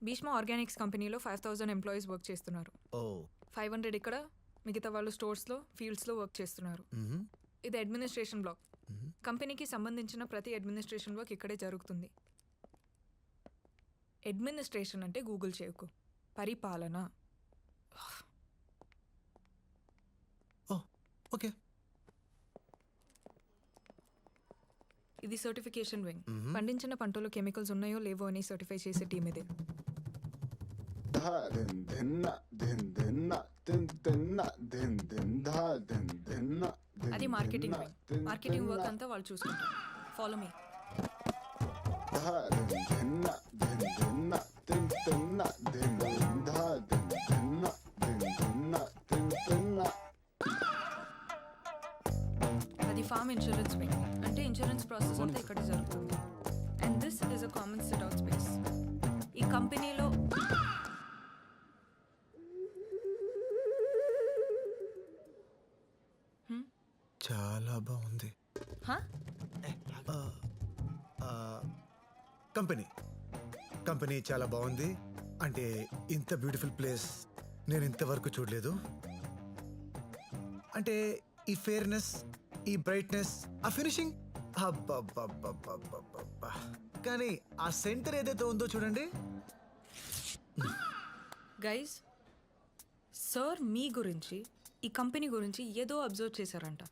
Bhishma Organics కంపెనీలో 5,000 employees work చేస్తున్నారు. ఓ 500 ఇక్కడ, మిగతా వాళ్ళు స్టోర్స్లో, ఫీల్డ్స్లో వర్క్ చేస్తున్నారు. ఇది అడ్మినిస్ట్రేషన్ బ్లాక్. కంపెనీకి సంబంధించిన ప్రతి అడ్మినిస్ట్రేషన్ వర్క్ ఇక్కడే జరుగుతుంది. అడ్మినిస్ట్రేషన్ అంటే గూగుల్ చేయకు, పరిపాలన. ఓ ఓకే. ఇది సర్టిఫికేషన్ వింగ్. పండించిన పంటలో కెమికల్స్ ఉన్నాయో లేవో అని సర్టిఫై చేసే టీమ్ ఇదే. అది మార్కెటింగ్ వింగ్. మార్కెటింగ్ వర్క్ అంతా వాళ్ళు చూసుకుంటారు. Follow me. అది ఫార్మ్ ఇన్సూరెన్స్ వింగ్. అంటే ఇన్సూరెన్స్ ప్రాసెస్ అంతా ఇక్కడ జరుగుతుంది. And this is a common SIT out space. ఈ కంపెనీలో చాలా బాగుంది. కంపెనీ చాలా బాగుంది. అంటే ఇంత బ్యూటిఫుల్ ప్లేస్ నేను ఇంతవరకు చూడలేదు. అంటే ఈ ఫేర్నెస్, ఈ బ్రైట్నెస్, ఆ ఫినిషింగ్, కానీ ఆ సెంటర్ ఏదైతే ఉందో చూడండి. గైస్, సార్ మీ గురించి, ఈ కంపెనీ గురించి ఏదో అబ్జర్వ్ చేశారంట.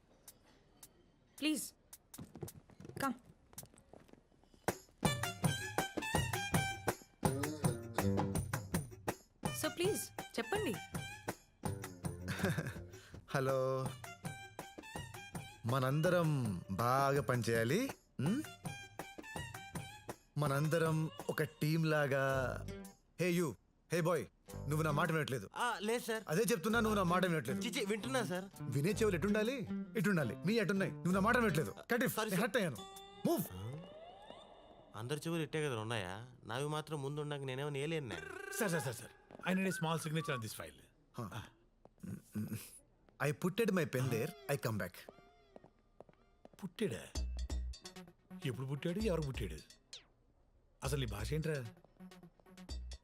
Please come. సో ప్లీజ్ చెప్పండి. హలో, మనందరం బాగా పనిచేయాలి. మనందరం ఒక టీం లాగా. హే యూ, హే బాయ్, నువ్వు నా మాట వినట్లేదు. లేదు సార్. అదే చెప్తున్నా, నువ్వు నా మాట వినట్లేదు. చిచి వింటున్నా సార్. వినే చెవులు ఎటుండాలి? ఇటుండాలి. మీ ఎటున్నాయి? నువ్వు నా మాట వినట్లేదు. హర్ట్ అయ్యాను. మూవ్. అందరి చెవులు ఇట్టే కదా ఉన్నాయా? నావి మాత్రం ముందు ఉండక నేనేమో నేలేను. Sir I need a small signature on this file. I putted my pen there. I come back. పుట్టాడా? ఎప్పుడు పుట్టాడు? ఎవరు పుట్టాడు? అసలు నీ భాష ఏంట్రా?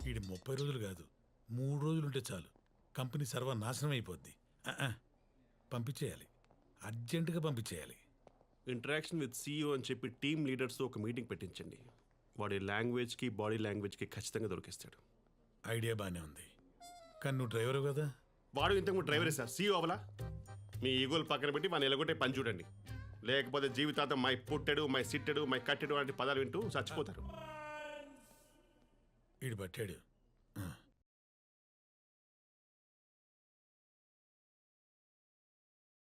వీడి 30 రోజులు కాదు, 3 రోజులు ఉంటే చాలు కంపెనీ సర్వనాశనం అయిపోద్ది. పంపించేయాలి, అర్జెంటుగా పంపించేయాలి. ఇంటరాక్షన్ విత్ CEO అని చెప్పి టీమ్ లీడర్స్తో ఒక మీటింగ్ పెట్టించండి. వాడి లాంగ్వేజ్కి, బాడీ లాంగ్వేజ్కి ఖచ్చితంగా దొరికిస్తాడు. ఐడియా బాగానే ఉంది, కానీ నువ్వు డ్రైవరు కదా. వాడు ఇంతకు డ్రైవరే సార్, CEO అవలా. మీ ఈగోలు పక్కన పెట్టి మన ఎలాగొట్టే పని చూడండి. లేకపోతే జీవితాంతం మై పుట్టెడు, మై సిట్టెడు, మై కట్టెడు వంటి పదాలు వింటూ చచ్చిపోతారు. వీడు పట్టాడు.